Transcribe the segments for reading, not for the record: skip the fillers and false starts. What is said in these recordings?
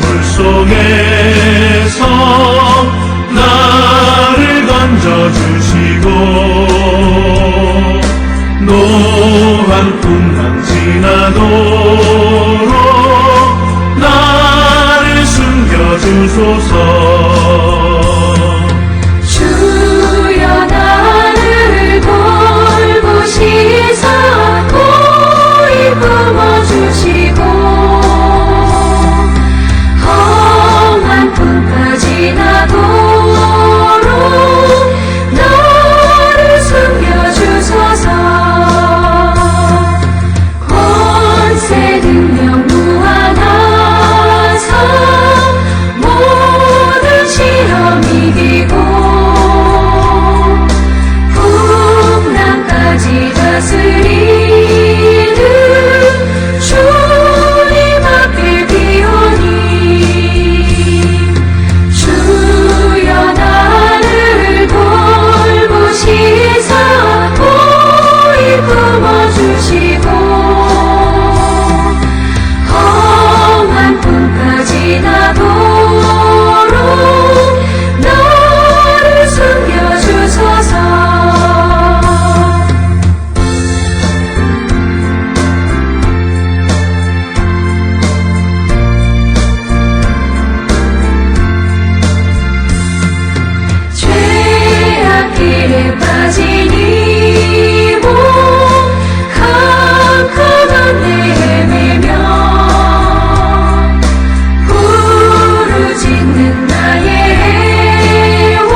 물속에서 나를 건져주시고 노한 풍랑 지나도록 나를 숨겨주소서. 주여 나를 돌보시사 고이 품어주시고 험한 풍파 지나도록 나를 숨겨주소서. 권세 능력 무한하사 모든 시험 이기고 풍랑까지 다스리는 주님 앞에 비오니 주여 나를 돌보시사 고이 품어주시고 험한 풍파 지나도록 나를 숨겨주소서. 죄악 길에 빠진 이 몸 캄캄한 데 헤매며 부르짖는 나의 애원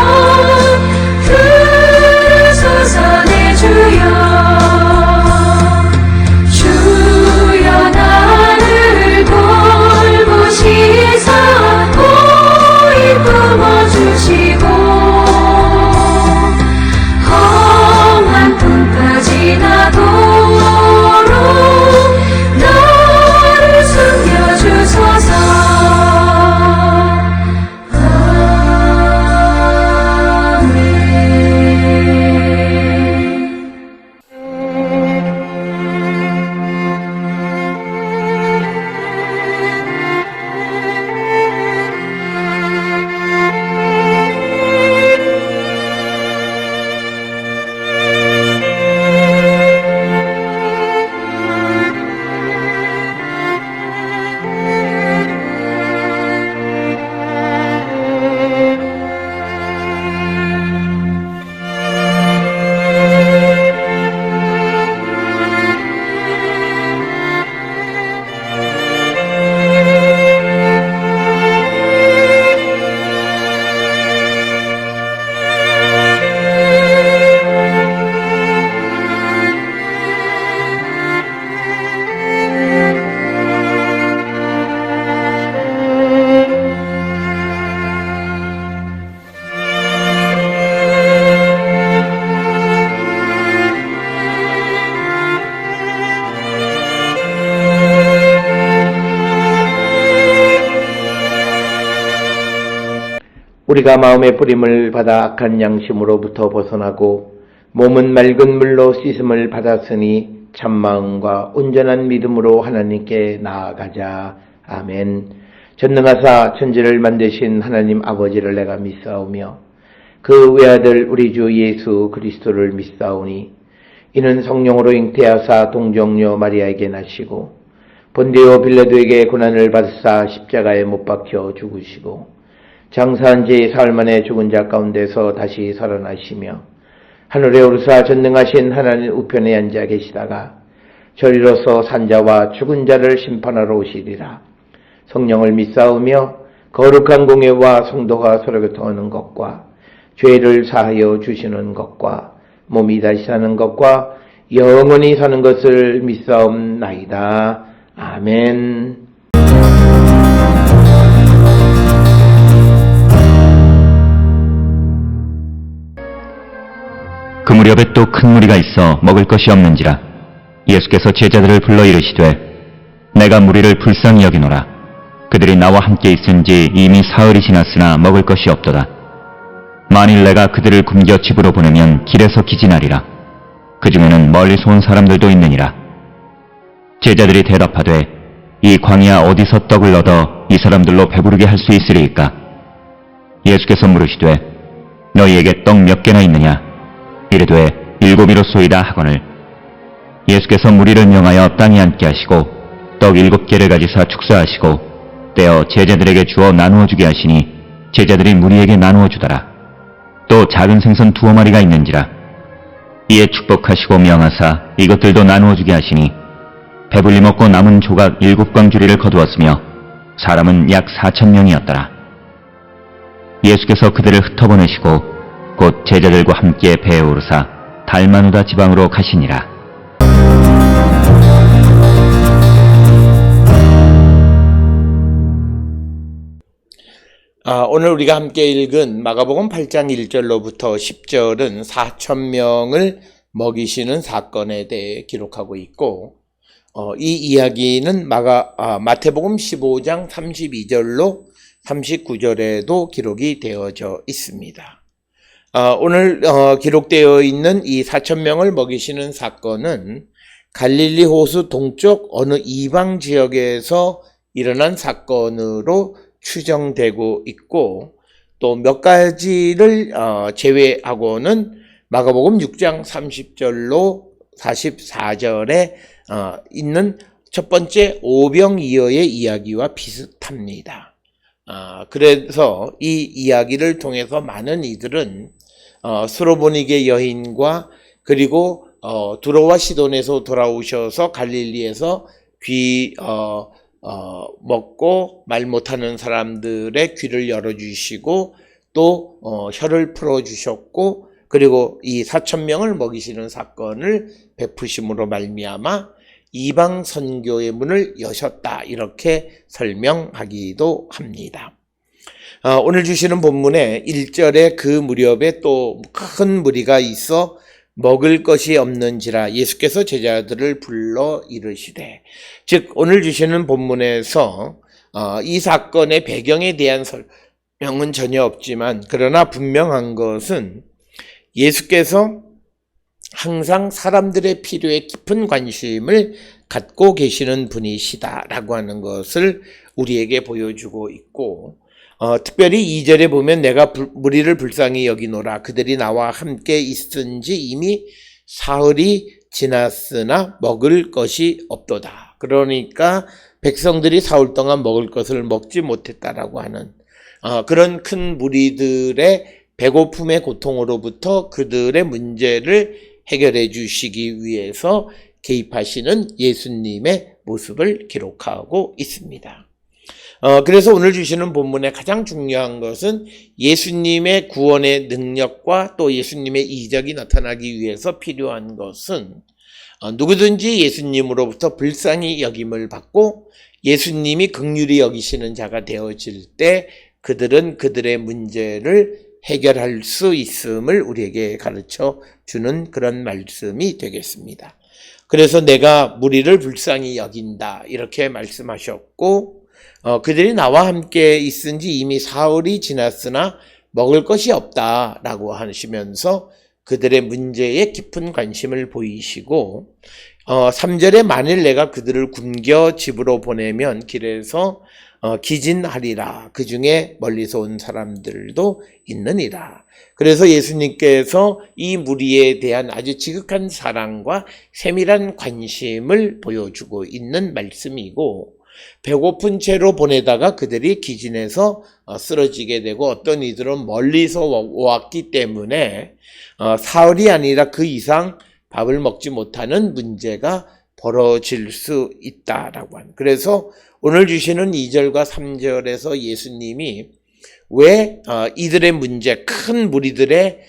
들으소서 내 주여. 주여 나를 돌보시사 고이 품어주시고 험한 풍파 지나도록 나를 숨겨주소서. 우리가 마음의 뿌림을 받아 악한 양심으로부터 벗어나고 몸은 맑은 물로 씻음을 받았으니 참마음과 온전한 믿음으로 하나님께 나아가자. 아멘. 전능하사 천지를 만드신 하나님 아버지를 내가 믿사오며 그 외아들 우리 주 예수 그리스도를 믿사오니 이는 성령으로 잉태하사 동정녀 마리아에게 나시고 본디오 빌라도에게 고난을 받으사 십자가에 못 박혀 죽으시고 장사한 지 사흘 만에 죽은 자 가운데서 다시 살아나시며 하늘에 오르사 전능하신 하나님 우편에 앉아 계시다가 저리로서 산자와 죽은 자를 심판하러 오시리라. 성령을 믿사오며 거룩한 공예와 성도가 서로 교통하는 것과 죄를 사하여 주시는 것과 몸이 다시 사는 것과 영원히 사는 것을 믿사옵나이다. 아멘. 그 무렵에 또 큰 무리가 있어 먹을 것이 없는지라 예수께서 제자들을 불러 이르시되 내가 무리를 불쌍히 여기노라. 그들이 나와 함께 있은지 이미 사흘이 지났으나 먹을 것이 없도다. 만일 내가 그들을 굶겨 집으로 보내면 길에서 기진하리라. 그 중에는 멀리서 온 사람들도 있느니라. 제자들이 대답하되 이 광야 어디서 떡을 얻어 이 사람들로 배부르게 할 수 있으리이까? 예수께서 물으시되 너희에게 떡 몇 개나 있느냐? 이르되 7이로소이다 하거늘 예수께서 무리를 명하여 땅에 앉게 하시고 떡 7개를 가지사 축사하시고 떼어 제자들에게 주어 나누어 주게 하시니 제자들이 무리에게 나누어 주더라. 또 작은 생선 2마리가 있는지라. 이에 축복하시고 명하사 이것들도 나누어 주게 하시니 배불리 먹고 남은 조각 7광주리를 거두었으며 사람은 약 4,000명이었더라. 예수께서 그들을 흩어보내시고 곧 제자들과 함께 배에 오르사 달마누다 지방으로 가시니라. 오늘 우리가 함께 읽은 마가복음 8장 1절로부터 10절은 4,000명을 먹이시는 사건에 대해 기록하고 있고, 이 이야기는 마태복음 15장 32절로 39절에도 기록이 되어져 있습니다. 오늘 기록되어 있는 이 4,000명을 먹이시는 사건은 갈릴리 호수 동쪽 어느 이방 지역에서 일어난 사건으로 추정되고 있고, 또 몇 가지를 제외하고는 마가복음 6장 30절로 44절에 있는 첫 번째 오병이어의 이야기와 비슷합니다. 그래서 이 이야기를 통해서 많은 이들은 스로보니게 여인과 그리고 두로와 시돈에서 돌아오셔서 갈릴리에서 먹고 말 못하는 사람들의 귀를 열어주시고 또 혀를 풀어주셨고, 그리고 이 4,000명을 먹이시는 사건을 베푸심으로 말미암아 이방 선교의 문을 여셨다, 이렇게 설명하기도 합니다. 오늘 주시는 본문에 1절에 그 무렵에 또 큰 무리가 있어 먹을 것이 없는지라 예수께서 제자들을 불러 이르시되, 즉 오늘 주시는 본문에서 이 사건의 배경에 대한 설명은 전혀 없지만, 그러나 분명한 것은 예수께서 항상 사람들의 필요에 깊은 관심을 갖고 계시는 분이시다라고 하는 것을 우리에게 보여주고 있고, 특별히 2절에 보면 내가 무리를 불쌍히 여기노라 그들이 나와 함께 있은지 이미 사흘이 지났으나 먹을 것이 없도다. 그러니까 백성들이 사흘 동안 먹을 것을 먹지 못했다라고 하는 그런 큰 무리들의 배고픔의 고통으로부터 그들의 문제를 해결해 주시기 위해서 개입하시는 예수님의 모습을 기록하고 있습니다. 그래서 오늘 주시는 본문의 가장 중요한 것은 예수님의 구원의 능력과 또 예수님의 이적이 나타나기 위해서 필요한 것은 누구든지 예수님으로부터 불쌍히 여김을 받고 예수님이 긍휼히 여기시는 자가 되어질 때 그들은 그들의 문제를 해결할 수 있음을 우리에게 가르쳐 주는 그런 말씀이 되겠습니다. 그래서 내가 무리를 불쌍히 여긴다, 이렇게 말씀하셨고, 그들이 나와 함께 있은지 이미 사흘이 지났으나 먹을 것이 없다라고 하시면서 그들의 문제에 깊은 관심을 보이시고, 3절에 만일 내가 그들을 굶겨 집으로 보내면 길에서 기진하리라. 그 중에 멀리서 온 사람들도 있느니라. 그래서 예수님께서 이 무리에 대한 아주 지극한 사랑과 세밀한 관심을 보여주고 있는 말씀이고, 배고픈 채로 보내다가 그들이 기진해서 쓰러지게 되고, 어떤 이들은 멀리서 왔기 때문에 사흘이 아니라 그 이상 밥을 먹지 못하는 문제가 벌어질 수 있다라고 하는. 그래서 오늘 주시는 2절과 3절에서 예수님이 왜 이들의 문제, 큰 무리들의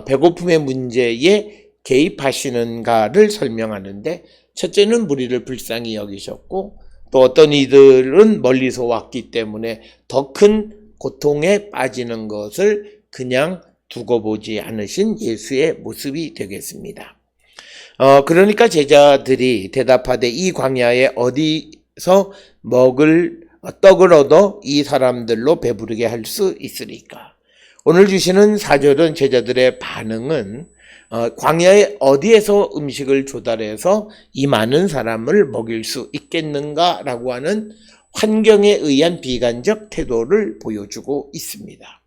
배고픔의 문제에 개입하시는가를 설명하는데, 첫째는 무리를 불쌍히 여기셨고, 또 어떤 이들은 멀리서 왔기 때문에 더 큰 고통에 빠지는 것을 그냥 두고 보지 않으신 예수의 모습이 되겠습니다. 그러니까 제자들이 대답하되 이 광야에 어디서 먹을 떡을 얻어 이 사람들로 배부르게 할 수 있으리까? 오늘 주시는 4절은 제자들의 반응은 광야에 어디에서 음식을 조달해서 이 많은 사람을 먹일 수 있겠는가라고 하는 환경에 의한 비관적 태도를 보여주고 있습니다.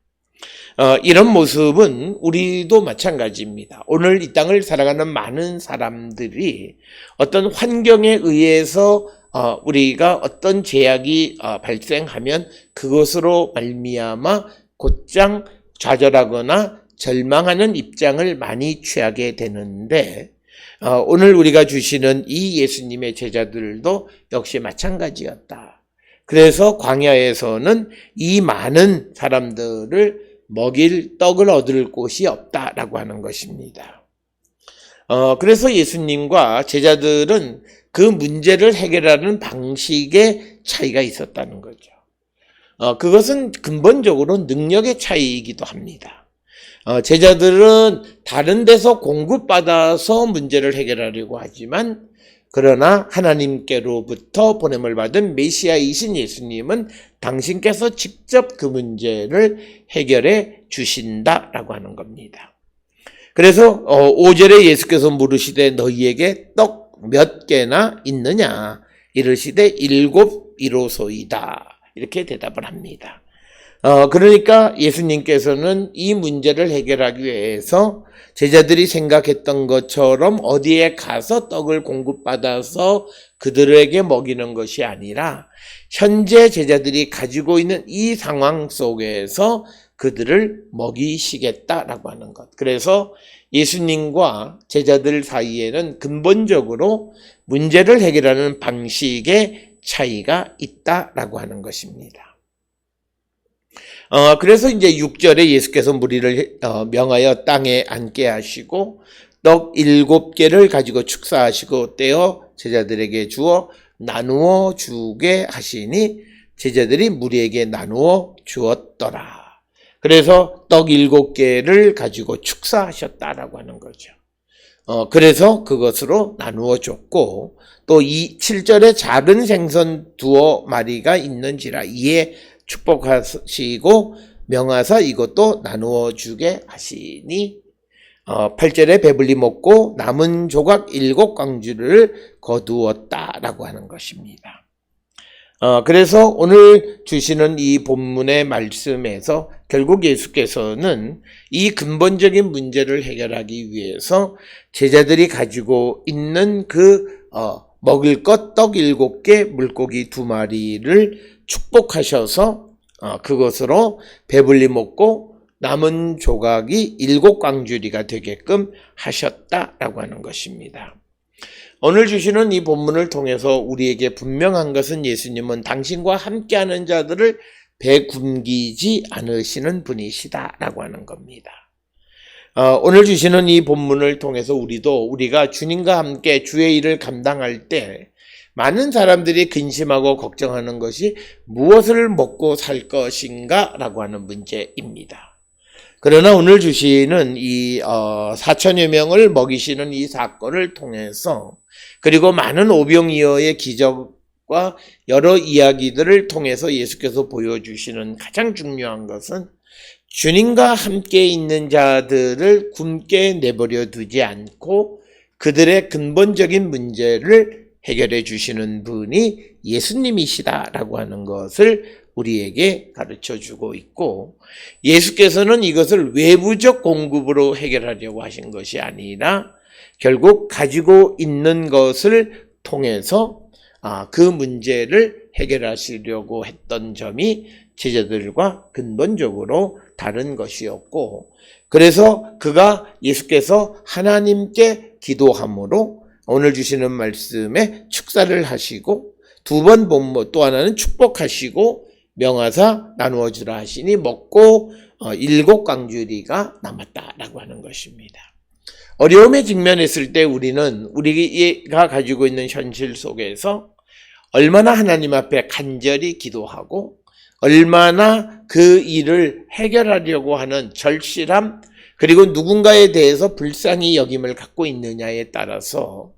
이런 모습은 우리도 마찬가지입니다. 오늘 이 땅을 살아가는 많은 사람들이 어떤 환경에 의해서 우리가 어떤 제약이 발생하면 그것으로 말미암아 곧장 좌절하거나 절망하는 입장을 많이 취하게 되는데 오늘 우리가 주시는 이 예수님의 제자들도 역시 마찬가지였다. 그래서 광야에서는 이 많은 사람들을 먹일 떡을 얻을 곳이 없다라고 하는 것입니다. 그래서 예수님과 제자들은 그 문제를 해결하는 방식의 차이가 있었다는 거죠. 그것은 근본적으로 능력의 차이이기도 합니다. 제자들은 다른 데서 공급받아서 문제를 해결하려고 하지만 그러나 하나님께로부터 보냄을 받은 메시아이신 예수님은 당신께서 직접 그 문제를 해결해 주신다라고 하는 겁니다. 그래서 5절에 예수께서 물으시되 너희에게 떡 몇 개나 있느냐 이르시되 7이로소이다 이렇게 대답을 합니다. 그러니까 예수님께서는 이 문제를 해결하기 위해서 제자들이 생각했던 것처럼 어디에 가서 떡을 공급받아서 그들에게 먹이는 것이 아니라 현재 제자들이 가지고 있는 이 상황 속에서 그들을 먹이시겠다라고 하는 것. 그래서 예수님과 제자들 사이에는 근본적으로 문제를 해결하는 방식의 차이가 있다라고 하는 것입니다. 그래서 이제 6절에 예수께서 무리를 명하여 땅에 앉게 하시고 떡 7개를 가지고 축사하시고 떼어 제자들에게 주어 나누어 주게 하시니 제자들이 무리에게 나누어 주었더라. 그래서 떡 7개를 가지고 축사하셨다라고 하는 거죠. 그래서 그것으로 나누어 줬고 또 7절에 작은 생선 2마리가 있는지라 이에 축복하시고 명하사 이것도 나누어 주게 하시니 8절에 배불리 먹고 남은 조각 7광주를 거두었다라고 하는 것입니다. 그래서 오늘 주시는 이 본문의 말씀에서 결국 예수께서는 이 근본적인 문제를 해결하기 위해서 제자들이 가지고 있는 먹을 것 떡 7개, 물고기 2마리를 축복하셔서 그것으로 배불리 먹고 남은 조각이 7광주리가 되게끔 하셨다라고 하는 것입니다. 오늘 주시는 이 본문을 통해서 우리에게 분명한 것은 예수님은 당신과 함께하는 자들을 배 굶기지 않으시는 분이시다라고 하는 겁니다. 오늘 주시는 이 본문을 통해서 우리가 주님과 함께 주의 일을 감당할 때 많은 사람들이 근심하고 걱정하는 것이 무엇을 먹고 살 것인가 라고 하는 문제입니다. 그러나 오늘 주시는 이 4천여 명을 먹이시는 이 사건을 통해서 그리고 많은 오병이어의 기적과 여러 이야기들을 통해서 예수께서 보여주시는 가장 중요한 것은 주님과 함께 있는 자들을 굶게 내버려 두지 않고 그들의 근본적인 문제를 해결해 주시는 분이 예수님이시다라고 하는 것을 우리에게 가르쳐 주고 있고 예수께서는 이것을 외부적 공급으로 해결하려고 하신 것이 아니라 결국 가지고 있는 것을 통해서 그 문제를 해결하시려고 했던 점이 제자들과 근본적으로 다른 것이었고 그래서 예수께서 하나님께 기도함으로 오늘 주시는 말씀에 축사를 하시고 두 번 본모 또 하나는 축복하시고 명하사 나누어 주라 하시니 먹고 7광주리가 남았다라고 하는 것입니다. 어려움에 직면했을 때 우리가 가지고 있는 현실 속에서 얼마나 하나님 앞에 간절히 기도하고 얼마나 그 일을 해결하려고 하는 절실함 그리고 누군가에 대해서 불쌍히 여김을 갖고 있느냐에 따라서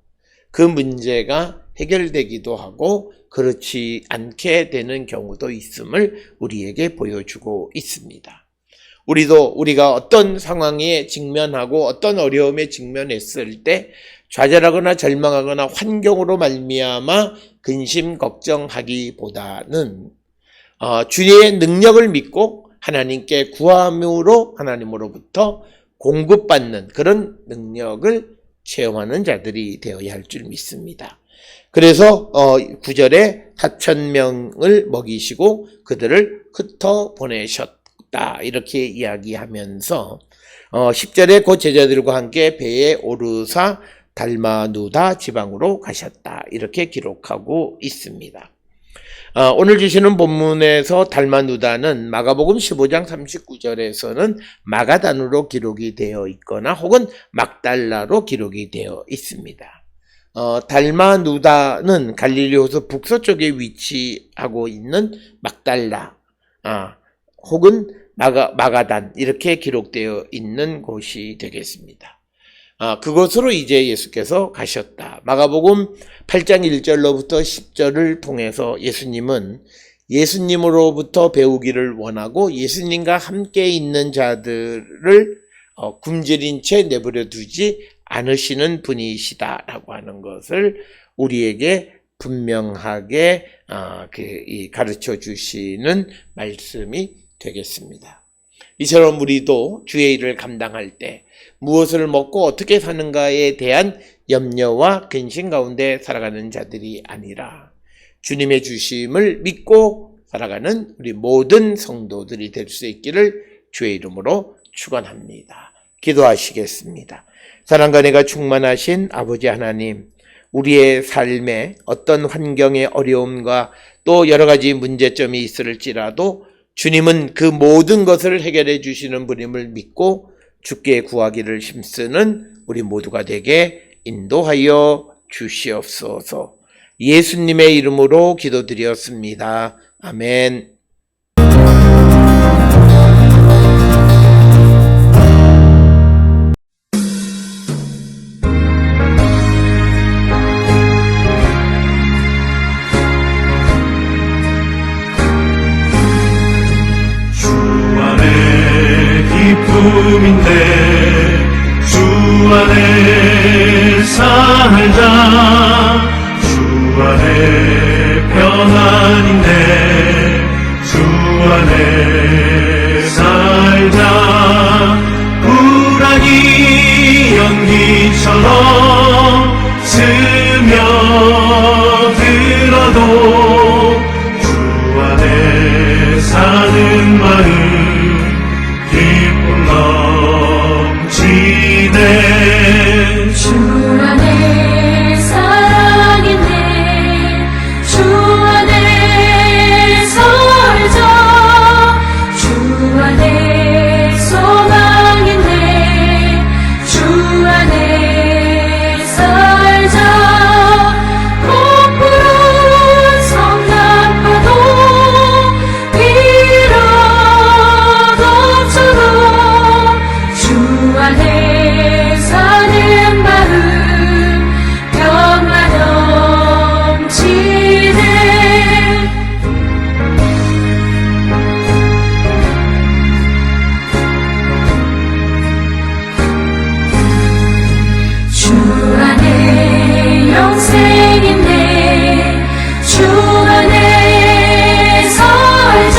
그 문제가 해결되기도 하고 그렇지 않게 되는 경우도 있음을 우리에게 보여주고 있습니다. 우리도 우리가 어떤 상황에 직면하고 어떤 어려움에 직면했을 때 좌절하거나 절망하거나 환경으로 말미암아 근심 걱정하기보다는 주님의 능력을 믿고 하나님께 구함으로 하나님으로부터 공급받는 그런 능력을 체험하는 자들이 되어야 할 줄 믿습니다. 그래서 9절에 4,000명을 먹이시고 그들을 흩어 보내셨다 이렇게 이야기하면서 10절에 그 제자들과 함께 배에 오르사 달마누다 지방으로 가셨다 이렇게 기록하고 있습니다. 오늘 주시는 본문에서 달마누다는 마가복음 15장 39절에서는 마가단으로 기록이 되어 있거나 혹은 막달라로 기록이 되어 있습니다. 달마누다는 갈릴리 호수 북서쪽에 위치하고 있는 막달라 혹은 마가단 이렇게 기록되어 있는 곳이 되겠습니다. 그곳으로 이제 예수께서 가셨다. 마가복음 8장 1절로부터 10절을 통해서 예수님은 예수님으로부터 배우기를 원하고 예수님과 함께 있는 자들을 굶주린 채 내버려 두지 않으시는 분이시다라고 하는 것을 우리에게 분명하게 가르쳐 주시는 말씀이 되겠습니다. 이처럼 우리도 주의 일을 감당할 때 무엇을 먹고 어떻게 사는가에 대한 염려와 근심 가운데 살아가는 자들이 아니라 주님의 주심을 믿고 살아가는 우리 모든 성도들이 될 수 있기를 주의 이름으로 축원합니다. 기도하시겠습니다. 사랑과 은혜가 충만하신 아버지 하나님, 우리의 삶에 어떤 환경의 어려움과 또 여러 가지 문제점이 있을지라도 주님은 그 모든 것을 해결해 주시는 분임을 믿고 주께 구하기를 힘쓰는 우리 모두가 되게 인도하여 주시옵소서. 예수님의 이름으로 기도드렸습니다. 아멘. 기쁨인데 주 안에 살자 주 안에 평안인데 주 안에 살자 불안이 연기처럼 스며들어도 주 안에 사는 마음 기쁨 넘치네 주 안에 사랑있네 주 안에 살자 주 안에 소망있네 주 안에 살자 거꾸로 성납하도 위로도 주 안에 사는 마음 평화 넘치네 주 안에 영생있네 주 안에 살자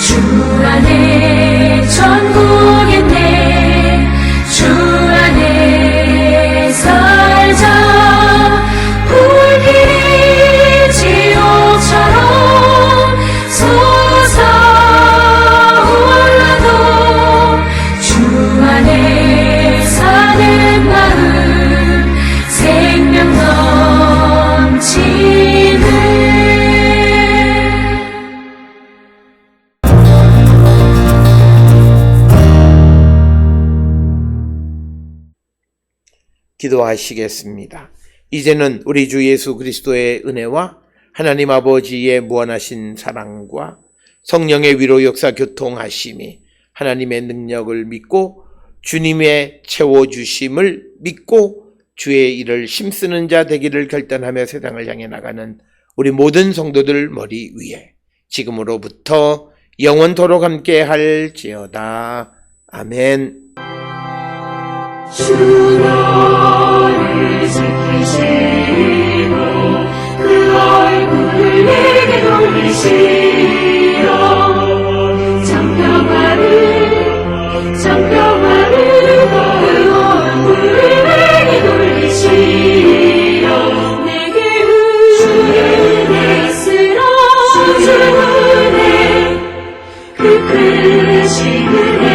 주 안에 천국있네 주 안에 살자 불길이 지옥처럼 솟아올라도 주 안에 사는 마음 생명 넘치네 기도하시겠습니다. 이제는 우리 주 예수 그리스도의 은혜와 하나님 아버지의 무한하신 사랑과 성령의 위로 역사 교통하심이 하나님의 능력을 믿고 주님의 채워주심을 믿고 주의 일을 힘쓰는 자 되기를 결단하며 세상을 향해 나가는 우리 모든 성도들 머리 위에 지금으로부터 영원토록 함께 할지어다. 아멘. 주 너를 지키시고 그 얼굴을 내게 돌리시어 장평화를 그 얼굴을 내게 돌리시어 내게 주의 은혜 쓰라 주 은혜 그 크신 은혜